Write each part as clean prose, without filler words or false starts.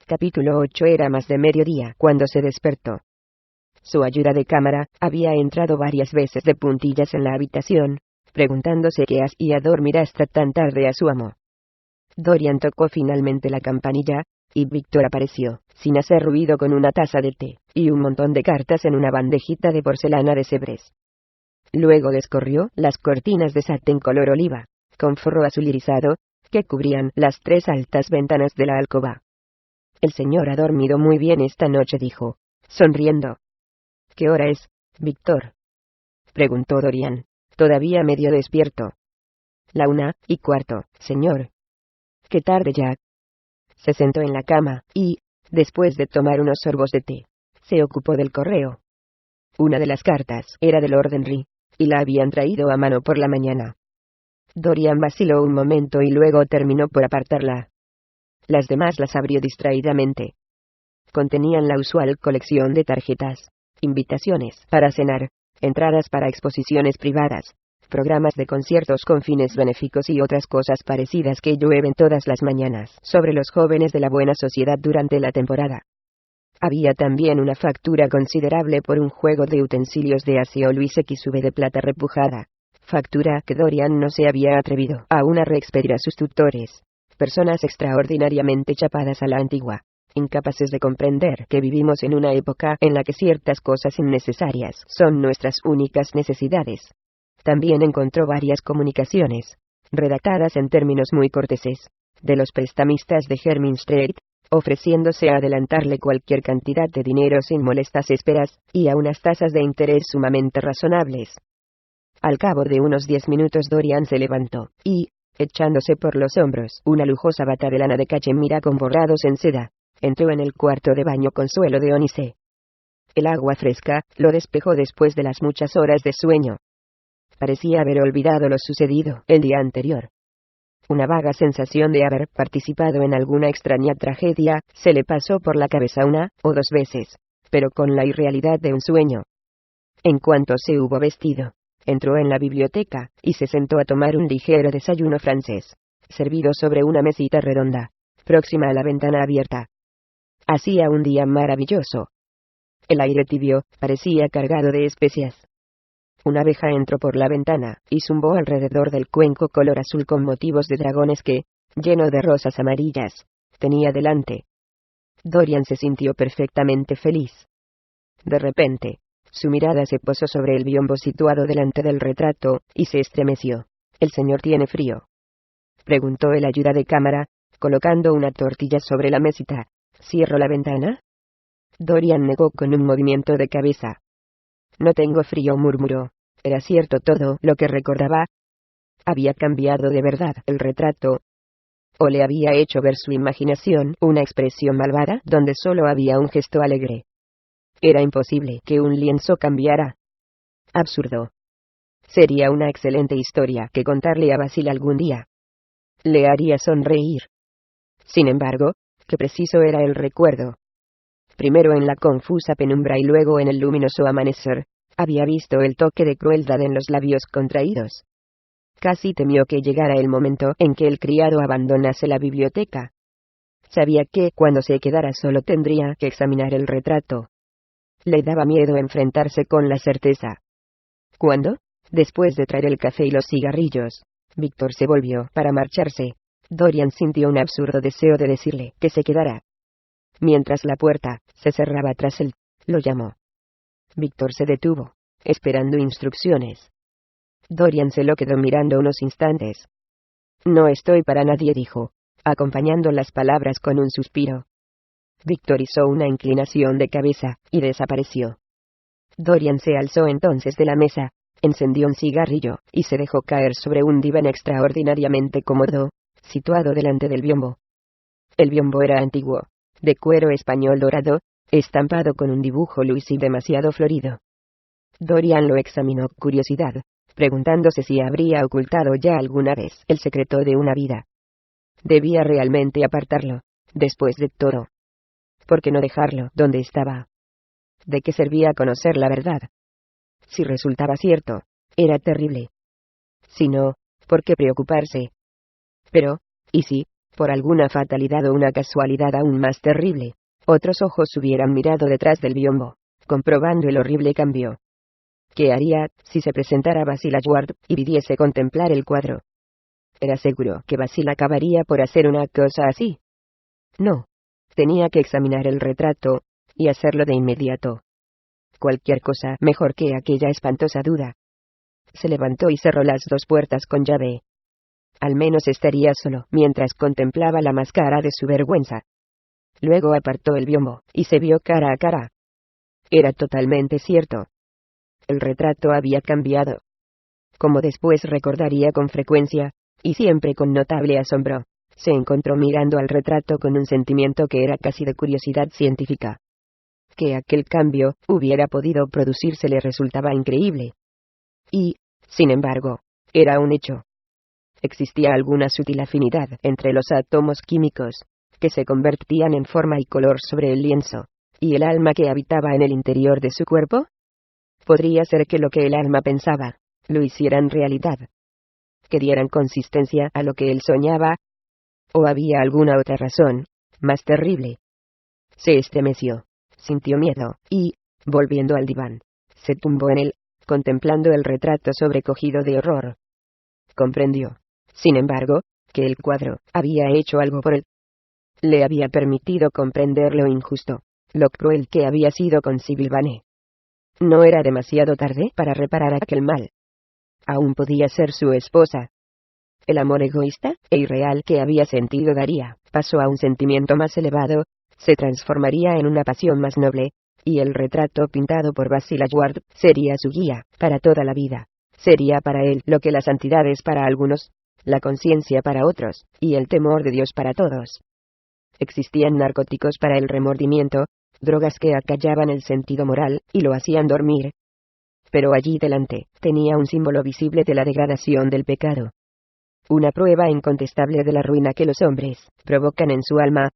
Capítulo 8. Era más de mediodía cuando se despertó. Su ayuda de cámara había entrado varias veces de puntillas en la habitación, preguntándose qué hacía dormir hasta tan tarde a su amo. Dorian tocó finalmente la campanilla, y Víctor apareció, sin hacer ruido, con una taza de té y un montón de cartas en una bandejita de porcelana de Sèvres. Luego descorrió las cortinas de satén color oliva, con forro azul irisado, que cubrían las 3 altas ventanas de la alcoba. «El señor ha dormido muy bien esta noche», dijo, sonriendo. «¿Qué hora es, Víctor?», preguntó Dorian, todavía medio despierto. «La 1:15, señor». «Qué tarde ya». Se sentó en la cama, y, después de tomar unos sorbos de té, se ocupó del correo. Una de las cartas era de Lord Henry, y la habían traído a mano por la mañana. Dorian vaciló un momento y luego terminó por apartarla. Las demás las abrió distraídamente. Contenían la usual colección de tarjetas, invitaciones para cenar, entradas para exposiciones privadas, programas de conciertos con fines benéficos y otras cosas parecidas que llueven todas las mañanas sobre los jóvenes de la buena sociedad durante la temporada. Había también una factura considerable por un juego de utensilios de aseo Louis XV de plata repujada, factura que Dorian no se había atrevido aún a reexpedir a sus tutores, personas extraordinariamente chapadas a la antigua, incapaces de comprender que vivimos en una época en la que ciertas cosas innecesarias son nuestras únicas necesidades. También encontró varias comunicaciones, redactadas en términos muy corteses, de los prestamistas de Jermyn Street, ofreciéndose a adelantarle cualquier cantidad de dinero sin molestas esperas, y a unas tasas de interés sumamente razonables. Al cabo de unos 10 minutos Dorian se levantó, y, echándose por los hombros una lujosa bata de lana de cachemira con bordados en seda, entró en el cuarto de baño con suelo de ónice. El agua fresca lo despejó después de las muchas horas de sueño. Parecía haber olvidado lo sucedido el día anterior. Una vaga sensación de haber participado en alguna extraña tragedia se le pasó por la cabeza 1 o 2 veces, pero con la irrealidad de un sueño. En cuanto se hubo vestido, entró en la biblioteca y se sentó a tomar un ligero desayuno francés, servido sobre una mesita redonda, próxima a la ventana abierta. Hacía un día maravilloso. El aire tibio parecía cargado de especias. Una abeja entró por la ventana y zumbó alrededor del cuenco color azul con motivos de dragones que, lleno de rosas amarillas, tenía delante. Dorian se sintió perfectamente feliz. De repente, su mirada se posó sobre el biombo situado delante del retrato, y se estremeció. «¿El señor tiene frío?», preguntó el ayuda de cámara, colocando una tortilla sobre la mesita. «¿Cierro la ventana?». Dorian negó con un movimiento de cabeza. «No tengo frío», murmuró. Era cierto todo lo que recordaba. Había cambiado de verdad el retrato, o le había hecho ver su imaginación una expresión malvada donde solo había un gesto alegre. Era imposible que un lienzo cambiara. Absurdo. Sería una excelente historia que contarle a Basil algún día. Le haría sonreír. Sin embargo, qué preciso era el recuerdo. Primero en la confusa penumbra y luego en el luminoso amanecer, había visto el toque de crueldad en los labios contraídos. Casi temió que llegara el momento en que el criado abandonase la biblioteca. Sabía que, cuando se quedara solo, tendría que examinar el retrato. Le daba miedo enfrentarse con la certeza. Cuando, después de traer el café y los cigarrillos, Víctor se volvió para marcharse, Dorian sintió un absurdo deseo de decirle que se quedara. Mientras la puerta se cerraba tras él, lo llamó. Víctor se detuvo, esperando instrucciones. Dorian se lo quedó mirando unos instantes. «No estoy para nadie», dijo, acompañando las palabras con un suspiro. Víctor hizo una inclinación de cabeza, y desapareció. Dorian se alzó entonces de la mesa, encendió un cigarrillo, y se dejó caer sobre un diván extraordinariamente cómodo, situado delante del biombo. El biombo era antiguo, de cuero español dorado, estampado con un dibujo Louis y demasiado florido. Dorian lo examinó con curiosidad, preguntándose si habría ocultado ya alguna vez el secreto de una vida. Debía realmente apartarlo, después de todo. ¿Por qué no dejarlo donde estaba? ¿De qué servía conocer la verdad? Si resultaba cierto, era terrible. Si no, ¿por qué preocuparse? Pero, ¿y si, Por alguna fatalidad o una casualidad aún más terrible, otros ojos hubieran mirado detrás del biombo, comprobando el horrible cambio. ¿Qué haría si se presentara Basil Hallward y pidiese contemplar el cuadro? Era seguro que Basil acabaría por hacer una cosa así. No. Tenía que examinar el retrato, y hacerlo de inmediato. Cualquier cosa mejor que aquella espantosa duda. Se levantó y cerró las dos puertas con llave. Al menos estaría solo mientras contemplaba la máscara de su vergüenza. Luego apartó el biombo y se vio cara a cara. Era totalmente cierto. El retrato había cambiado. Como después recordaría con frecuencia, y siempre con notable asombro, se encontró mirando al retrato con un sentimiento que era casi de curiosidad científica. Que aquel cambio hubiera podido producirse le resultaba increíble. Y, sin embargo, era un hecho. Existía alguna sutil afinidad entre los átomos químicos, que se convertían en forma y color sobre el lienzo, y el alma que habitaba en el interior de su cuerpo. Podría ser que lo que el alma pensaba, lo hicieran realidad. Que dieran consistencia a lo que él soñaba. ¿O había alguna otra razón, más terrible? Se estremeció, sintió miedo, y, volviendo al diván, se tumbó en él, contemplando el retrato sobrecogido de horror. Comprendió, sin embargo, que el cuadro había hecho algo por él. Le había permitido comprender lo injusto, lo cruel que había sido con Sybil Vane. No era demasiado tarde para reparar aquel mal. Aún podía ser su esposa. El amor egoísta e irreal que había sentido daría paso a un sentimiento más elevado, se transformaría en una pasión más noble, y el retrato pintado por Basil Hallward sería su guía para toda la vida. Sería para él lo que la santidad es para algunos, la conciencia para otros, y el temor de Dios para todos. Existían narcóticos para el remordimiento, drogas que acallaban el sentido moral y lo hacían dormir. Pero allí delante tenía un símbolo visible de la degradación del pecado. Una prueba incontestable de la ruina que los hombres provocan en su alma.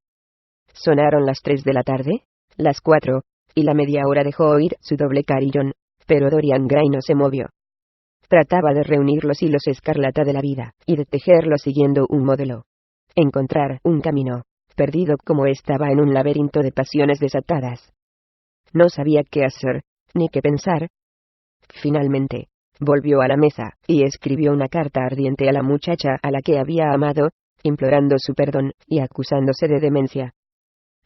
Sonaron las 3 de la tarde, las 4, y la media hora dejó oír su doble carillón, pero Dorian Gray no se movió. Trataba de reunir los hilos escarlata de la vida, y de tejerlo siguiendo un modelo. Encontrar un camino, perdido como estaba en un laberinto de pasiones desatadas. No sabía qué hacer, ni qué pensar. Finalmente, volvió a la mesa, y escribió una carta ardiente a la muchacha a la que había amado, implorando su perdón, y acusándose de demencia.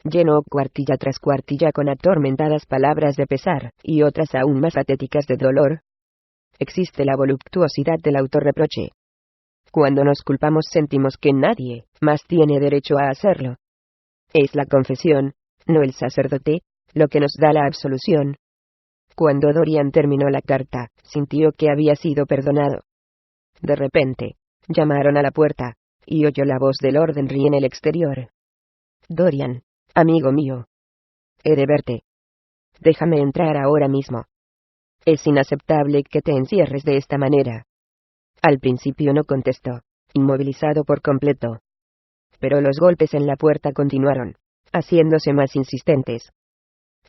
Llenó cuartilla tras cuartilla con atormentadas palabras de pesar, y otras aún más patéticas de dolor. Existe la voluptuosidad del autorreproche. Cuando nos culpamos sentimos que nadie más tiene derecho a hacerlo. Es la confesión, no el sacerdote, lo que nos da la absolución. Cuando Dorian terminó la carta, sintió que había sido perdonado. De repente, llamaron a la puerta, y oyó la voz de Lord Henry en el exterior. Dorian, amigo mío. He de verte. Déjame entrar ahora mismo. Es inaceptable que te encierres de esta manera. Al principio no contestó, inmovilizado por completo. Pero los golpes en la puerta continuaron, haciéndose más insistentes.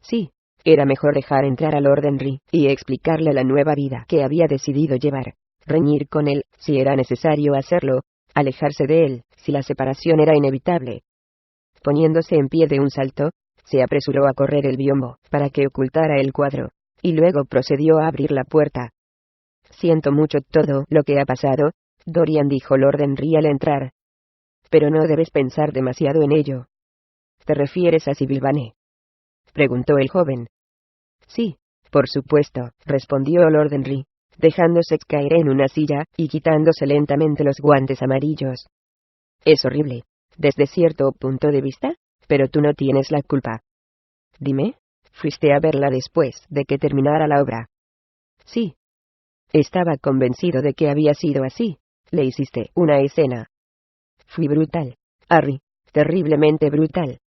Sí, era mejor dejar entrar a Lord Henry y explicarle la nueva vida que había decidido llevar, reñir con él, si era necesario hacerlo, alejarse de él, si la separación era inevitable. Poniéndose en pie de un salto, se apresuró a correr el biombo, para que ocultara el cuadro, y luego procedió a abrir la puerta. Siento mucho todo lo que ha pasado, Dorian, dijo Lord Henry al entrar. Pero no debes pensar demasiado en ello. ¿Te refieres a Sybil Vane?, preguntó el joven. Sí, por supuesto, respondió Lord Henry, dejándose caer en una silla, y quitándose lentamente los guantes amarillos. Es horrible, desde cierto punto de vista, pero tú no tienes la culpa. Dime, ¿fuiste a verla después de que terminara la obra? Sí. Estaba convencido de que había sido así. Le hiciste una escena. Fui brutal, Harry, terriblemente brutal.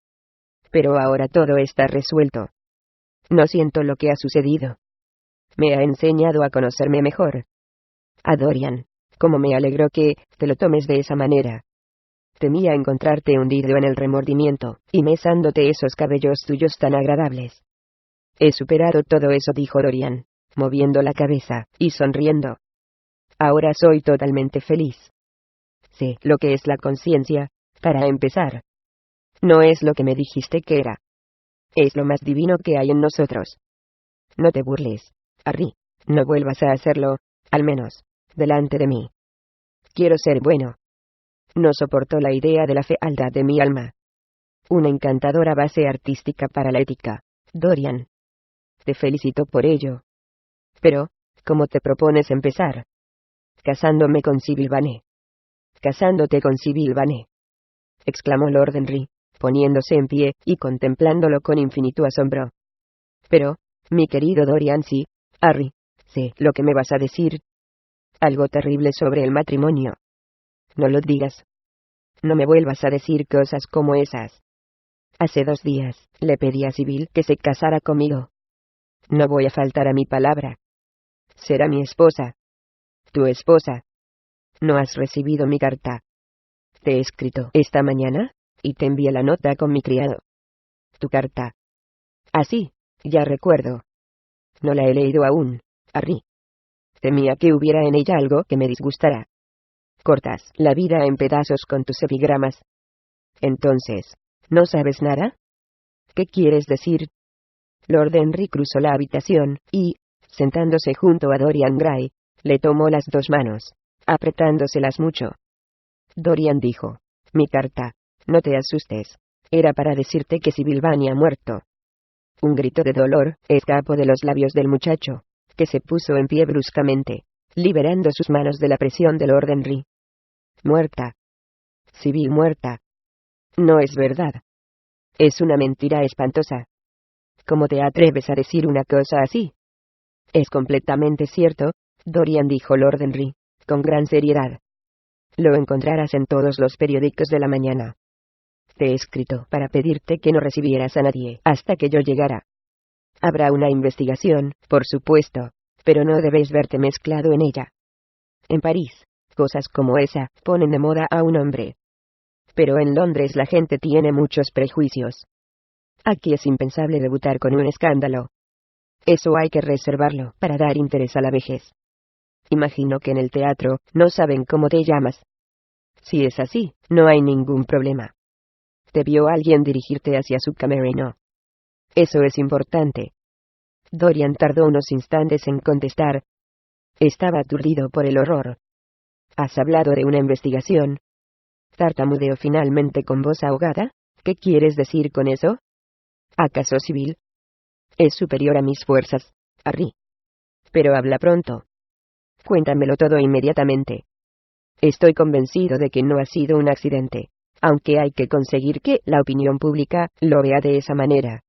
Pero ahora todo está resuelto. No siento lo que ha sucedido. Me ha enseñado a conocerme mejor. A Dorian, como me alegro que te lo tomes de esa manera. Temía encontrarte hundido en el remordimiento, y mesándote esos cabellos tuyos tan agradables. He superado todo eso, dijo Dorian, moviendo la cabeza, y sonriendo. Ahora soy totalmente feliz. Sé lo que es la conciencia, Para empezar, no es lo que me dijiste que era. Es lo más divino que hay en nosotros. No te burles, Harry. No vuelvas a hacerlo, al menos, delante de mí. Quiero ser bueno. No soporto la idea de la fealdad de mi alma. Una encantadora base artística para la ética, Dorian. Te felicito por ello. Pero, ¿cómo te propones empezar? Casándome con Sybil Vane. Casándote con Sybil Vane, exclamó Lord Henry, poniéndose en pie y contemplándolo con infinito asombro. Pero, mi querido Dorian, sí, Harry, sé lo que me vas a decir. Algo terrible sobre el matrimonio. No lo digas. No me vuelvas a decir cosas como esas. Hace 2 días, le pedí a Sybil que se casara conmigo. No voy a faltar a mi palabra. Será mi esposa. Tu esposa. ¿No has recibido mi carta? Te he escrito esta mañana, y te envié la nota con mi criado. Tu carta. Ah, sí, ya recuerdo. No la he leído aún, Harry. Temía que hubiera en ella algo que me disgustara. Cortas la vida en pedazos con tus epigramas. Entonces, ¿no sabes nada? ¿Qué quieres decir? Lord Henry cruzó la habitación, y, sentándose junto a Dorian Gray, le tomó las 2 manos, apretándoselas mucho. Dorian dijo, mi carta, no te asustes, era para decirte que Sybil Vane ha muerto. Un grito de dolor escapó de los labios del muchacho, que se puso en pie bruscamente, liberando sus manos de la presión de Lord Henry. Muerta. Sybil muerta. No es verdad. Es una mentira espantosa. ¿Cómo te atreves a decir una cosa así? Es completamente cierto, Dorian, dijo Lord Henry, con gran seriedad. Lo encontrarás en todos los periódicos de la mañana. Te he escrito para pedirte que no recibieras a nadie hasta que yo llegara. Habrá una investigación, por supuesto, pero no debes verte mezclado en ella. En París, cosas como esa ponen de moda a un hombre. Pero en Londres la gente tiene muchos prejuicios. Aquí es impensable debutar con un escándalo. Eso hay que reservarlo para dar interés a la vejez. Imagino que en el teatro no saben cómo te llamas. Si es así, no hay ningún problema. Te vio alguien dirigirte hacia su camerino. Eso es importante. Dorian tardó unos instantes en contestar. Estaba aturdido por el horror. ¿Has hablado de una investigación? Tartamudeó finalmente con voz ahogada. ¿Qué quieres decir con eso? ¿Acaso Sybil es superior a mis fuerzas, Harry? Pero habla pronto. Cuéntamelo todo inmediatamente. Estoy convencido de que no ha sido un accidente, aunque hay que conseguir que la opinión pública lo vea de esa manera.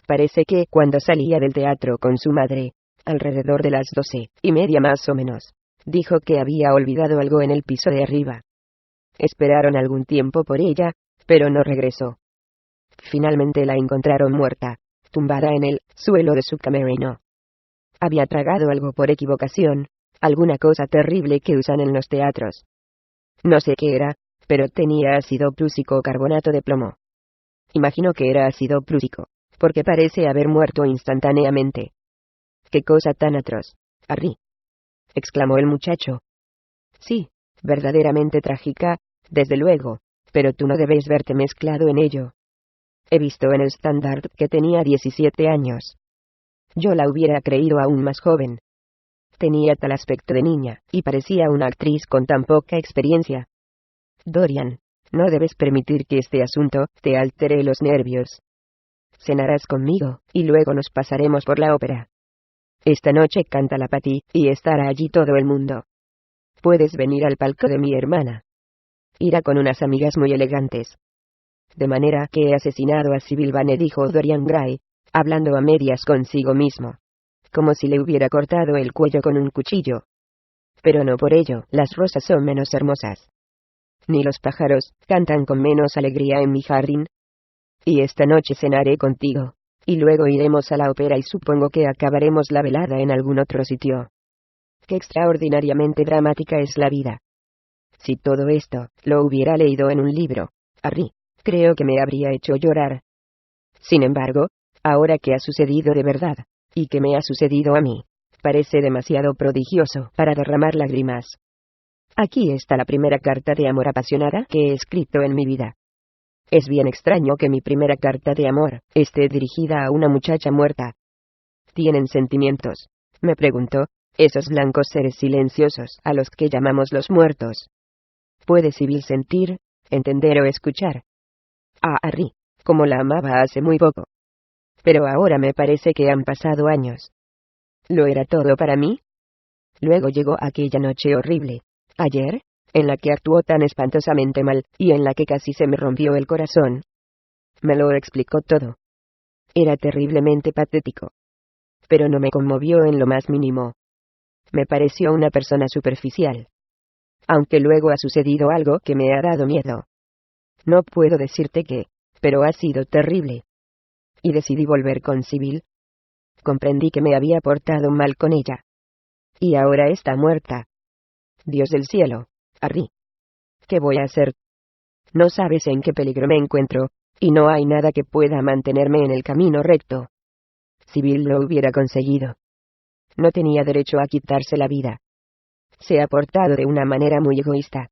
Parece que cuando salía del teatro con su madre, alrededor de las 12:30 más o menos, dijo que había olvidado algo en el piso de arriba. Esperaron algún tiempo por ella, pero no regresó. Finalmente la encontraron muerta, tumbada en el suelo de su camerino. Había tragado algo por equivocación, alguna cosa terrible que usan en los teatros. No sé qué era, pero tenía ácido prúsico o carbonato de plomo. Imagino que era ácido prúsico, porque parece haber muerto instantáneamente. ¡Qué cosa tan atroz, Harry!, exclamó el muchacho. Sí, verdaderamente trágica, desde luego, pero tú no debes verte mezclado en ello. He visto en el Standard que tenía 17 años. Yo la hubiera creído aún más joven. Tenía tal aspecto de niña, y parecía una actriz con tan poca experiencia. Dorian, no debes permitir que este asunto te altere los nervios. Cenarás conmigo, y luego nos pasaremos por la ópera. Esta noche canta la Patti, y estará allí todo el mundo. Puedes venir al palco de mi hermana. Irá con unas amigas muy elegantes. De manera que he asesinado a Sybil Vane, dijo Dorian Gray, hablando a medias consigo mismo, como si le hubiera cortado el cuello con un cuchillo. Pero no por ello, las rosas son menos hermosas. Ni los pájaros cantan con menos alegría en mi jardín. Y esta noche cenaré contigo, y luego iremos a la ópera y supongo que acabaremos la velada en algún otro sitio. Qué extraordinariamente dramática es la vida. Si todo esto lo hubiera leído en un libro, Harry, creo que me habría hecho llorar. Sin embargo, ahora que ha sucedido de verdad, y que me ha sucedido a mí, parece demasiado prodigioso para derramar lágrimas. Aquí está la primera carta de amor apasionada que he escrito en mi vida. Es bien extraño que mi primera carta de amor esté dirigida a una muchacha muerta. ¿Tienen sentimientos?, me preguntó, esos blancos seres silenciosos a los que llamamos los muertos. ¿Puede Sibyl sentir, entender o escuchar? A Harry, como la amaba hace muy poco. Pero ahora me parece que han pasado años. ¿Lo era todo para mí? Luego llegó aquella noche horrible, ayer, en la que actuó tan espantosamente mal, y en la que casi se me rompió el corazón. Me lo explicó todo. Era terriblemente patético. Pero no me conmovió en lo más mínimo. Me pareció una persona superficial. Aunque luego ha sucedido algo que me ha dado miedo. No puedo decirte qué, pero ha sido terrible. Y decidí volver con Sibyl. Comprendí que me había portado mal con ella. Y ahora está muerta. Dios del cielo, Harry. ¿Qué voy a hacer? No sabes en qué peligro me encuentro, y no hay nada que pueda mantenerme en el camino recto. Sibyl lo hubiera conseguido. No tenía derecho a quitarse la vida. Se ha portado de una manera muy egoísta.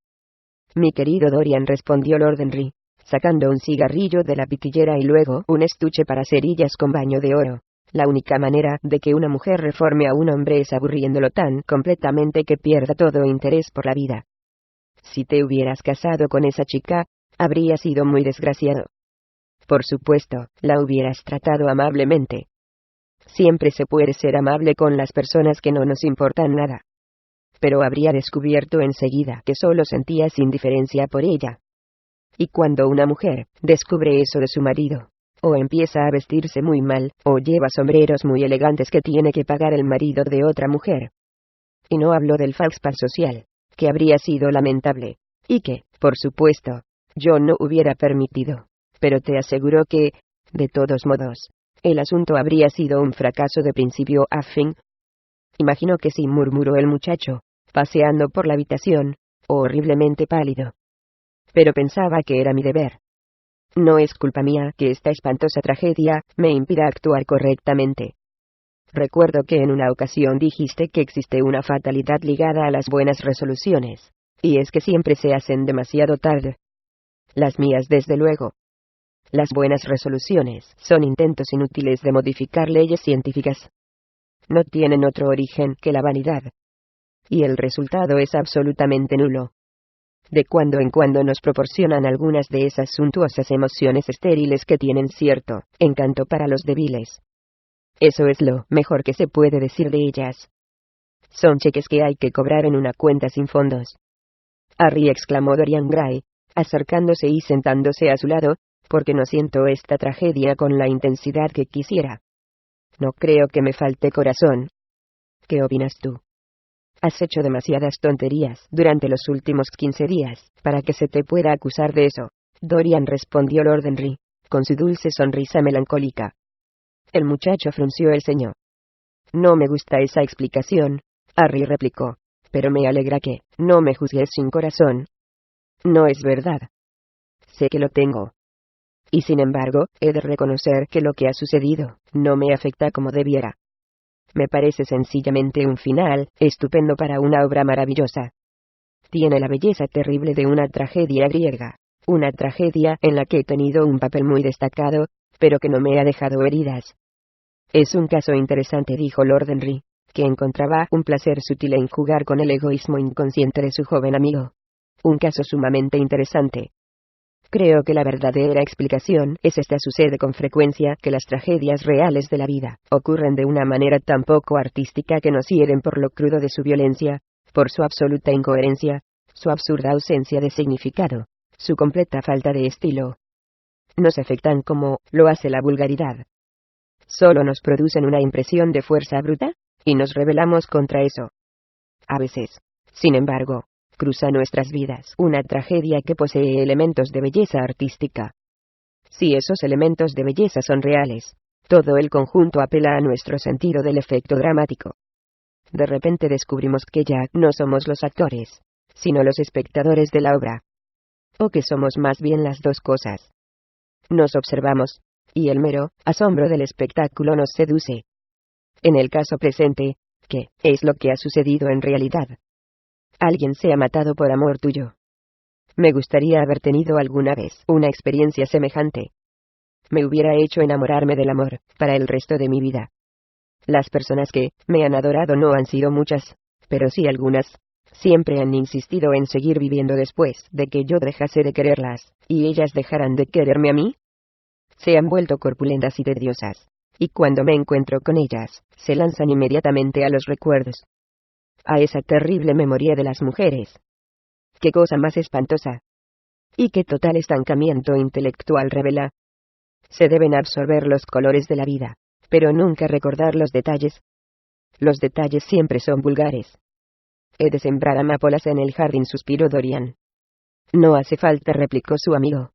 Mi querido Dorian, respondió Lord Henry, sacando un cigarrillo de la pitillera y luego un estuche para cerillas con baño de oro. La única manera de que una mujer reforme a un hombre es aburriéndolo tan completamente que pierda todo interés por la vida. Si te hubieras casado con esa chica, habría sido muy desgraciado. Por supuesto, la hubieras tratado amablemente. Siempre se puede ser amable con las personas que no nos importan nada. Pero habría descubierto enseguida que solo sentías indiferencia por ella. Y cuando una mujer descubre eso de su marido, o empieza a vestirse muy mal, o lleva sombreros muy elegantes que tiene que pagar el marido de otra mujer. Y no hablo del falspan social, que habría sido lamentable, y que, por supuesto, yo no hubiera permitido. Pero te aseguro que, de todos modos, el asunto habría sido un fracaso de principio a fin. Imagino que sí, murmuró el muchacho, paseando por la habitación, horriblemente pálido. Pero pensaba que era mi deber. No es culpa mía que esta espantosa tragedia me impida actuar correctamente. Recuerdo que en una ocasión dijiste que existe una fatalidad ligada a las buenas resoluciones, y es que siempre se hacen demasiado tarde. Las mías, desde luego. Las buenas resoluciones son intentos inútiles de modificar leyes científicas. No tienen otro origen que la vanidad. Y el resultado es absolutamente nulo. De cuando en cuando nos proporcionan algunas de esas suntuosas emociones estériles que tienen cierto encanto para los débiles. Eso es lo mejor que se puede decir de ellas. Son cheques que hay que cobrar en una cuenta sin fondos. Harry, exclamó Dorian Gray, acercándose y sentándose a su lado, porque no siento esta tragedia con la intensidad que quisiera. No creo que me falte corazón. ¿Qué opinas tú? Has hecho demasiadas tonterías durante los últimos 15 días, para que se te pueda acusar de eso, Dorian, respondió Lord Henry, con su dulce sonrisa melancólica. El muchacho frunció el ceño. No me gusta esa explicación, Harry replicó, pero me alegra que no me juzgues sin corazón. No es verdad. Sé que lo tengo. Y sin embargo, he de reconocer que lo que ha sucedido no me afecta como debiera. Me parece sencillamente un final estupendo para una obra maravillosa. Tiene la belleza terrible de una tragedia griega, una tragedia en la que he tenido un papel muy destacado, pero que no me ha dejado heridas. Es un caso interesante, dijo Lord Henry, que encontraba un placer sutil en jugar con el egoísmo inconsciente de su joven amigo. Un caso sumamente interesante. Creo que la verdadera explicación es esta: sucede con frecuencia que las tragedias reales de la vida ocurren de una manera tan poco artística que nos hieren por lo crudo de su violencia, por su absoluta incoherencia, su absurda ausencia de significado, su completa falta de estilo. Nos afectan como lo hace la vulgaridad. Solo nos producen una impresión de fuerza bruta, y nos rebelamos contra eso. A veces, sin embargo, cruza nuestras vidas una tragedia que posee elementos de belleza artística. Si esos elementos de belleza son reales, todo el conjunto apela a nuestro sentido del efecto dramático. De repente descubrimos que ya no somos los actores, sino los espectadores de la obra. O que somos más bien las dos cosas. Nos observamos, y el mero asombro del espectáculo nos seduce. En el caso presente, ¿qué es lo que ha sucedido en realidad? Alguien se ha matado por amor tuyo. Me gustaría haber tenido alguna vez una experiencia semejante. Me hubiera hecho enamorarme del amor, para el resto de mi vida. Las personas que me han adorado no han sido muchas, pero sí algunas. Siempre han insistido en seguir viviendo después de que yo dejase de quererlas, y ellas dejarán de quererme a mí. Se han vuelto corpulentas y tediosas, y cuando me encuentro con ellas, se lanzan inmediatamente a los recuerdos. A esa terrible memoria de las mujeres. ¡Qué cosa más espantosa! Y qué total estancamiento intelectual revela. Se deben absorber los colores de la vida, pero nunca recordar los detalles. Los detalles siempre son vulgares. He de sembrar amapolas en el jardín, suspiró Dorian. No hace falta, replicó su amigo.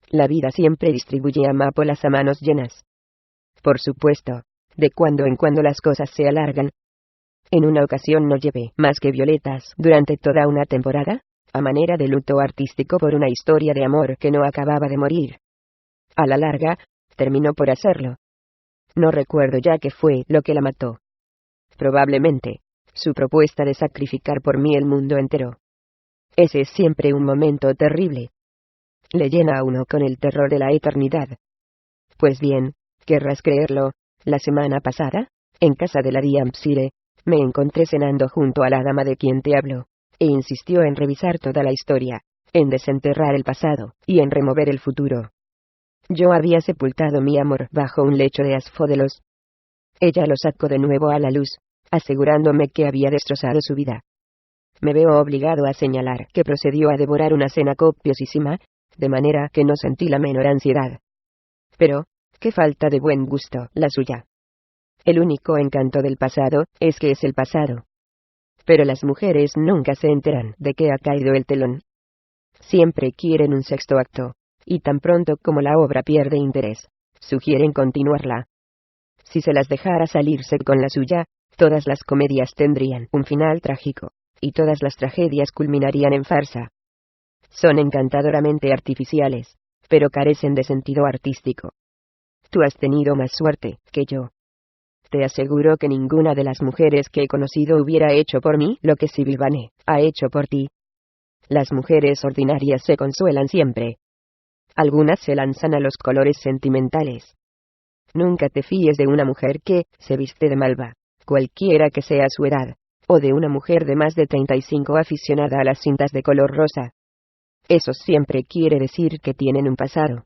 La vida siempre distribuye amapolas a manos llenas. Por supuesto, de cuando en cuando las cosas se alargan. En una ocasión no llevé más que violetas durante toda una temporada, a manera de luto artístico por una historia de amor que no acababa de morir. A la larga, terminó por hacerlo. No recuerdo ya qué fue lo que la mató. Probablemente, su propuesta de sacrificar por mí el mundo entero. Ese es siempre un momento terrible. Le llena a uno con el terror de la eternidad. Pues bien, querrás creerlo, la semana pasada, en casa de la Diampsire, me encontré cenando junto a la dama de quien te hablo, e insistió en revisar toda la historia, en desenterrar el pasado, y en remover el futuro. Yo había sepultado mi amor bajo un lecho de asfódelos. Ella lo sacó de nuevo a la luz, asegurándome que había destrozado su vida. Me veo obligado a señalar que procedió a devorar una cena copiosísima, de manera que no sentí la menor ansiedad. Pero, qué falta de buen gusto la suya. El único encanto del pasado es que es el pasado. Pero las mujeres nunca se enteran de que ha caído el telón. Siempre quieren un sexto acto, y tan pronto como la obra pierde interés, sugieren continuarla. Si se las dejara salirse con la suya, todas las comedias tendrían un final trágico, y todas las tragedias culminarían en farsa. Son encantadoramente artificiales, pero carecen de sentido artístico. Tú has tenido más suerte que yo. Te aseguro que ninguna de las mujeres que he conocido hubiera hecho por mí lo que Sybil Vane ha hecho por ti. Las mujeres ordinarias se consuelan siempre. Algunas se lanzan a los colores sentimentales. Nunca te fíes de una mujer que se viste de malva, cualquiera que sea su edad, o de una mujer de más de 35 aficionada a las cintas de color rosa. Eso siempre quiere decir que tienen un pasado.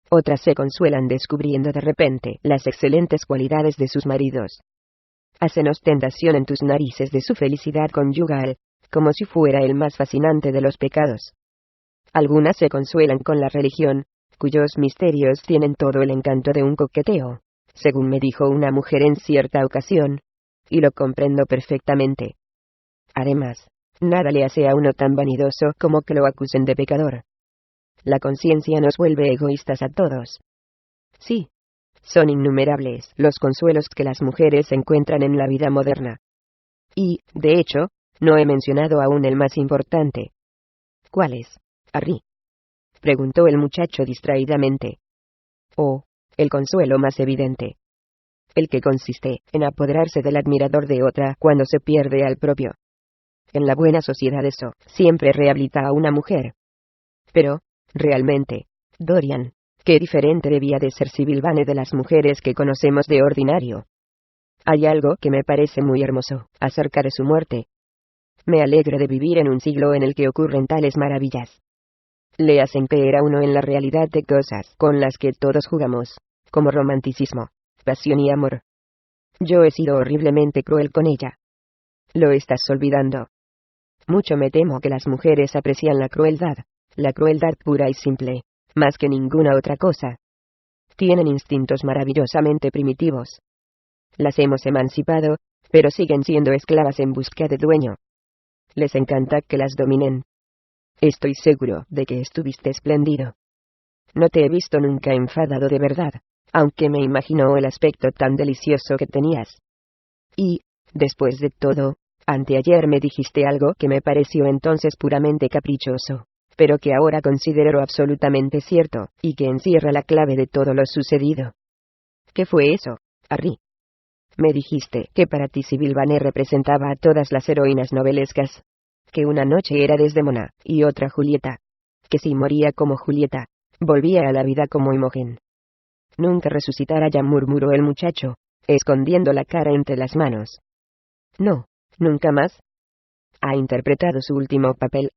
Otras se consuelan descubriendo de repente las excelentes cualidades de sus maridos. Hacen ostentación en tus narices de su felicidad conyugal, como si fuera el más fascinante de los pecados. Algunas se consuelan con la religión, cuyos misterios tienen todo el encanto de un coqueteo, según me dijo una mujer en cierta ocasión, y lo comprendo perfectamente. Además, nada le hace a uno tan vanidoso como que lo acusen de pecador. La conciencia nos vuelve egoístas a todos. Sí, son innumerables los consuelos que las mujeres encuentran en la vida moderna. Y, de hecho, no he mencionado aún el más importante. ¿Cuál es, Harry?, preguntó el muchacho distraídamente. Oh, el consuelo más evidente. El que consiste en apoderarse del admirador de otra cuando se pierde al propio. En la buena sociedad eso siempre rehabilita a una mujer. Pero, realmente, Dorian, qué diferente debía de ser Sybil Vane de las mujeres que conocemos de ordinario. Hay algo que me parece muy hermoso acerca de su muerte. Me alegro de vivir en un siglo en el que ocurren tales maravillas. Le hacen creer a uno en la realidad de cosas con las que todos jugamos, como romanticismo, pasión y amor. Yo he sido horriblemente cruel con ella. Lo estás olvidando. Mucho me temo que las mujeres aprecian la crueldad pura y simple, más que ninguna otra cosa. Tienen instintos maravillosamente primitivos. Las hemos emancipado, pero siguen siendo esclavas en busca de dueño. Les encanta que las dominen. Estoy seguro de que estuviste espléndido. No te he visto nunca enfadado de verdad, aunque me imagino el aspecto tan delicioso que tenías. Y, después de todo, anteayer me dijiste algo que me pareció entonces puramente caprichoso, pero que ahora considero absolutamente cierto, y que encierra la clave de todo lo sucedido. ¿Qué fue eso, Harry? Me dijiste que para ti Sybil Vane representaba a todas las heroínas novelescas. que una noche era Desdemona, y otra Julieta. Que si moría como Julieta, volvía a la vida como Imogen. Nunca resucitará ya, murmuró el muchacho, escondiendo la cara entre las manos. No, nunca más. Ha interpretado su último papel.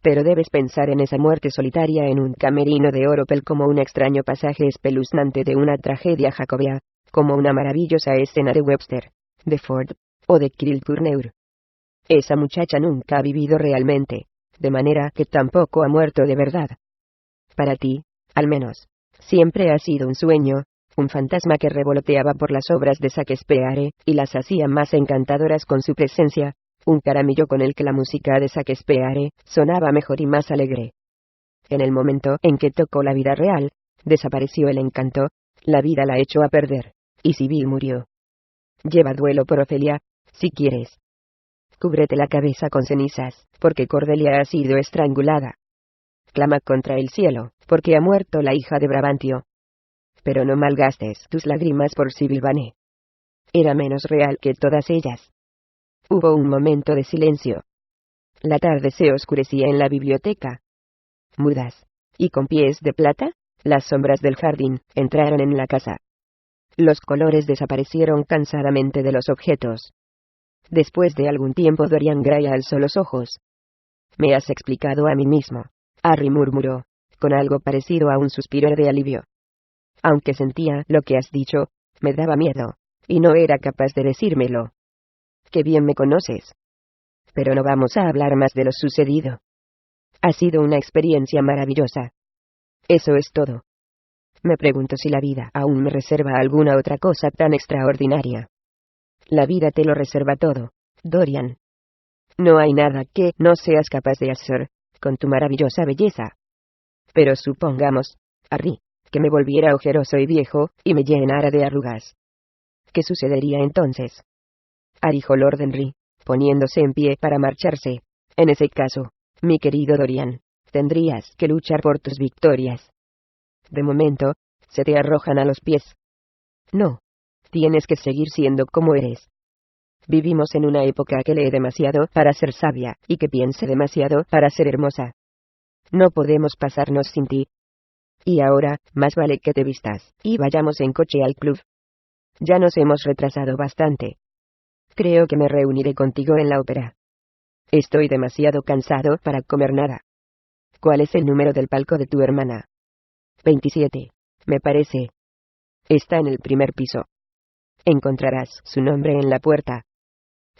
Pero debes pensar en esa muerte solitaria en un camerino de Oropel como un extraño pasaje espeluznante de una tragedia jacobea, como una maravillosa escena de Webster, de Ford, o de Kirill Tourneur. Esa muchacha nunca ha vivido realmente, de manera que tampoco ha muerto de verdad. Para ti, al menos, siempre ha sido un sueño, un fantasma que revoloteaba por las obras de Shakespeare, y las hacía más encantadoras con su presencia, un caramillo con el que la música de Shakespeare sonaba mejor y más alegre. En el momento en que tocó la vida real, desapareció el encanto, la vida la echó a perder, y Sibyl murió. Lleva duelo por Ofelia, si quieres. Cúbrete la cabeza con cenizas, porque Cordelia ha sido estrangulada. Clama contra el cielo, porque ha muerto la hija de Brabantio. Pero no malgastes tus lágrimas por Sibyl Vane. Era menos real que todas ellas. Hubo un momento de silencio. La tarde se oscurecía en la biblioteca. Mudas, y con pies de plata, las sombras del jardín entraron en la casa. Los colores desaparecieron cansadamente de los objetos. Después de algún tiempo Dorian Gray alzó los ojos. Me has explicado a mí mismo, Harry murmuró, con algo parecido a un suspiro de alivio. Aunque sentía lo que has dicho, me daba miedo, y no era capaz de decírmelo. Qué bien me conoces. Pero no vamos a hablar más de lo sucedido. Ha sido una experiencia maravillosa. Eso es todo. Me pregunto si la vida aún me reserva alguna otra cosa tan extraordinaria. La vida te lo reserva todo, Dorian. No hay nada que no seas capaz de hacer, con tu maravillosa belleza. Pero supongamos, Harry, que me volviera ojeroso y viejo, y me llenara de arrugas. ¿Qué sucedería entonces? Dijo Lord Henry, poniéndose en pie para marcharse. En ese caso, mi querido Dorian, tendrías que luchar por tus victorias. De momento, se te arrojan a los pies. No. Tienes que seguir siendo como eres. Vivimos en una época que lee demasiado para ser sabia, y que piense demasiado para ser hermosa. No podemos pasarnos sin ti. Y ahora, más vale que te vistas, y vayamos en coche al club. Ya nos hemos retrasado bastante. Creo que me reuniré contigo en la ópera. Estoy demasiado cansado para comer nada. ¿Cuál es el número del palco de tu hermana? 27, me parece. Está en el primer piso. Encontrarás su nombre en la puerta.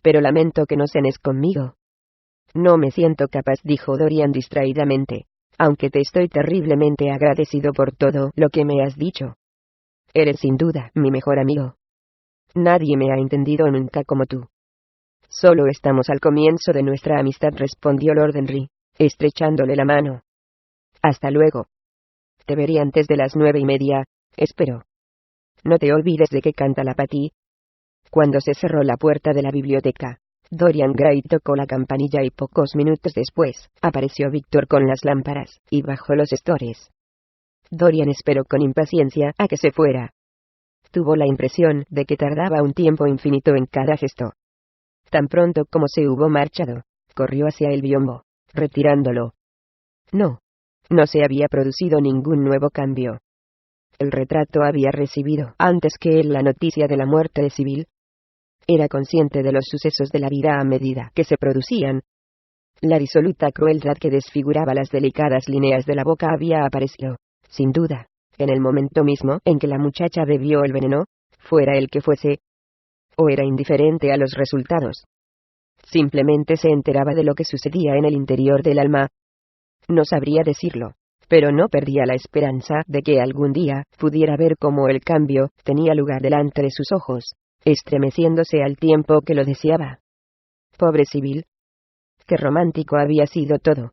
Pero lamento que no cenes conmigo. No me siento capaz, dijo Dorian distraídamente, aunque te estoy terriblemente agradecido por todo lo que me has dicho. Eres sin duda mi mejor amigo. Nadie me ha entendido nunca como tú. Solo estamos al comienzo de nuestra amistad, respondió Lord Henry, estrechándole la mano. Hasta luego. Te veré antes de las 9:30, espero. No te olvides de que canta la Patty. Cuando se cerró la puerta de la biblioteca, Dorian Gray tocó la campanilla y pocos minutos después, apareció Víctor con las lámparas, y bajó los estores. Dorian esperó con impaciencia a que se fuera. Tuvo la impresión de que tardaba un tiempo infinito en cada gesto. Tan pronto como se hubo marchado, corrió hacia el biombo, retirándolo. No se había producido ningún nuevo cambio. El retrato había recibido antes que él la noticia de la muerte de Sibyl. Era consciente de los sucesos de la vida a medida que se producían. La disoluta crueldad que desfiguraba las delicadas líneas de la boca había aparecido, sin duda, en el momento mismo en que la muchacha bebió el veneno, fuera el que fuese. O era indiferente a los resultados. Simplemente se enteraba de lo que sucedía en el interior del alma. No sabría decirlo, pero no perdía la esperanza de que algún día pudiera ver cómo el cambio tenía lugar delante de sus ojos, estremeciéndose al tiempo que lo deseaba. Pobre Sibyl. Qué romántico había sido todo.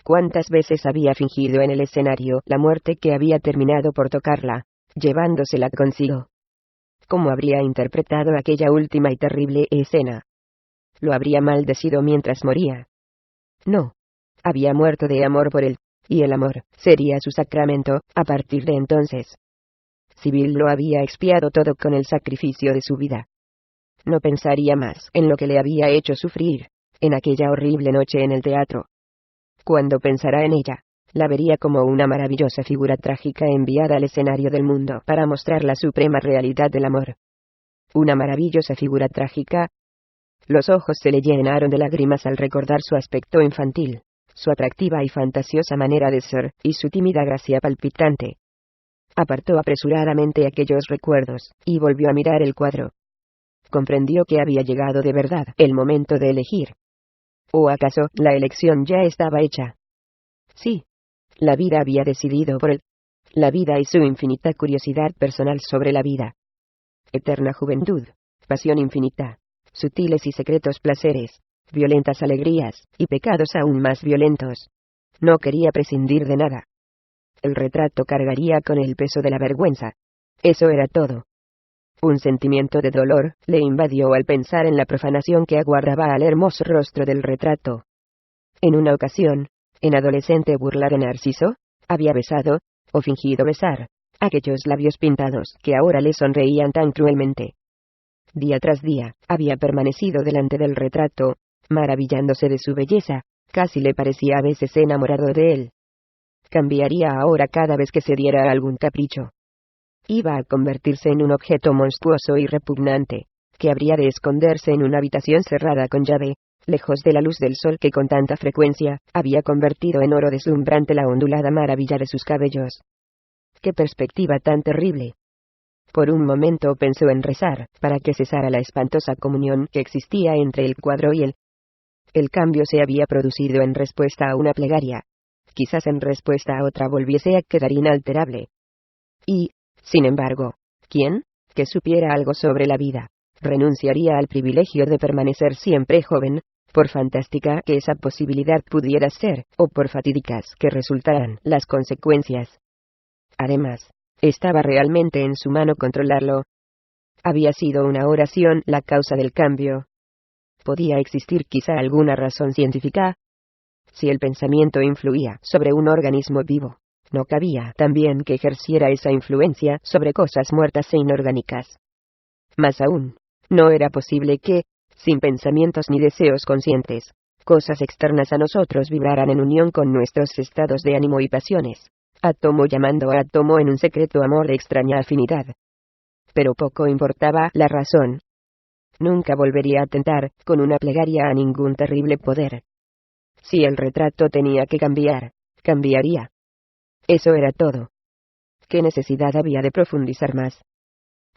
Cuántas veces había fingido en el escenario la muerte que había terminado por tocarla, llevándosela consigo. ¿Cómo habría interpretado aquella última y terrible escena? Lo habría maldecido mientras moría. No. Había muerto de amor por él, y el amor sería su sacramento a partir de entonces. Sibyl lo había expiado todo con el sacrificio de su vida. No pensaría más en lo que le había hecho sufrir, en aquella horrible noche en el teatro. Cuando pensara en ella, la vería como una maravillosa figura trágica enviada al escenario del mundo para mostrar la suprema realidad del amor. Una maravillosa figura trágica. Los ojos se le llenaron de lágrimas al recordar su aspecto infantil, su atractiva y fantasiosa manera de ser, y su tímida gracia palpitante. Apartó apresuradamente aquellos recuerdos, y volvió a mirar el cuadro. Comprendió que había llegado de verdad el momento de elegir. ¿O acaso la elección ya estaba hecha? Sí. La vida había decidido por él. La vida y su infinita curiosidad personal sobre la vida. Eterna juventud, pasión infinita, sutiles y secretos placeres, violentas alegrías, y pecados aún más violentos. No quería prescindir de nada. El retrato cargaría con el peso de la vergüenza. Eso era todo. Un sentimiento de dolor le invadió al pensar en la profanación que aguardaba al hermoso rostro del retrato. En una ocasión, en adolescente burla de Narciso, había besado, o fingido besar, aquellos labios pintados que ahora le sonreían tan cruelmente. Día tras día, había permanecido delante del retrato, maravillándose de su belleza, casi le parecía a veces enamorado de él. Cambiaría ahora cada vez que se diera algún capricho. Iba a convertirse en un objeto monstruoso y repugnante, que habría de esconderse en una habitación cerrada con llave, lejos de la luz del sol que con tanta frecuencia había convertido en oro deslumbrante la ondulada maravilla de sus cabellos. ¡Qué perspectiva tan terrible! Por un momento pensó en rezar, para que cesara la espantosa comunión que existía entre el cuadro y él. El cambio se había producido en respuesta a una plegaria. Quizás en respuesta a otra volviese a quedar inalterable. Y, sin embargo, ¿quién, que supiera algo sobre la vida, renunciaría al privilegio de permanecer siempre joven, por fantástica que esa posibilidad pudiera ser, o por fatídicas que resultaran las consecuencias? Además, estaba realmente en su mano controlarlo. ¿Había sido una oración la causa del cambio? ¿Podía existir quizá alguna razón científica? Si el pensamiento influía sobre un organismo vivo, ¿no cabía también que ejerciera esa influencia sobre cosas muertas e inorgánicas? Más aún, ¿no era posible que, sin pensamientos ni deseos conscientes, cosas externas a nosotros vibraran en unión con nuestros estados de ánimo y pasiones, átomo llamando a átomo en un secreto amor de extraña afinidad? Pero poco importaba la razón. Nunca volvería a tentar, con una plegaria, a ningún terrible poder. Si el retrato tenía que cambiar, cambiaría. Eso era todo. ¿Qué necesidad había de profundizar más?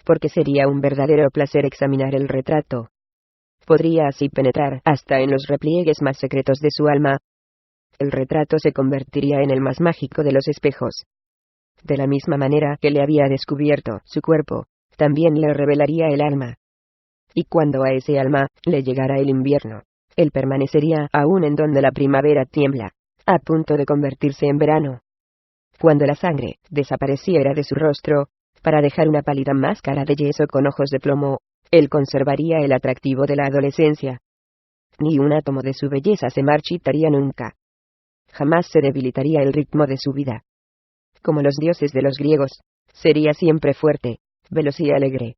Porque sería un verdadero placer examinar el retrato. Podría así penetrar hasta en los repliegues más secretos de su alma. El retrato se convertiría en el más mágico de los espejos. De la misma manera que le había descubierto su cuerpo, también le revelaría el alma. Y cuando a ese alma le llegara el invierno, él permanecería aún en donde la primavera tiembla, a punto de convertirse en verano. Cuando la sangre desapareciera de su rostro, para dejar una pálida máscara de yeso con ojos de plomo, él conservaría el atractivo de la adolescencia. Ni un átomo de su belleza se marchitaría nunca. Jamás se debilitaría el ritmo de su vida. Como los dioses de los griegos, sería siempre fuerte, veloz y alegre.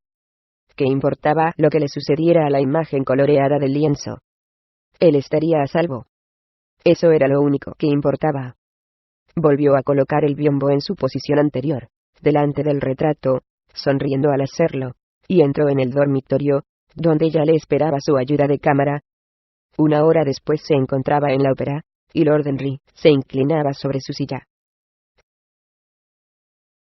¿Qué importaba lo que le sucediera a la imagen coloreada del lienzo? Él estaría a salvo. Eso era lo único que importaba. Volvió a colocar el biombo en su posición anterior, delante del retrato, sonriendo al hacerlo, y entró en el dormitorio, donde ya le esperaba su ayuda de cámara. Una hora después se encontraba en la ópera, y Lord Henry se inclinaba sobre su silla.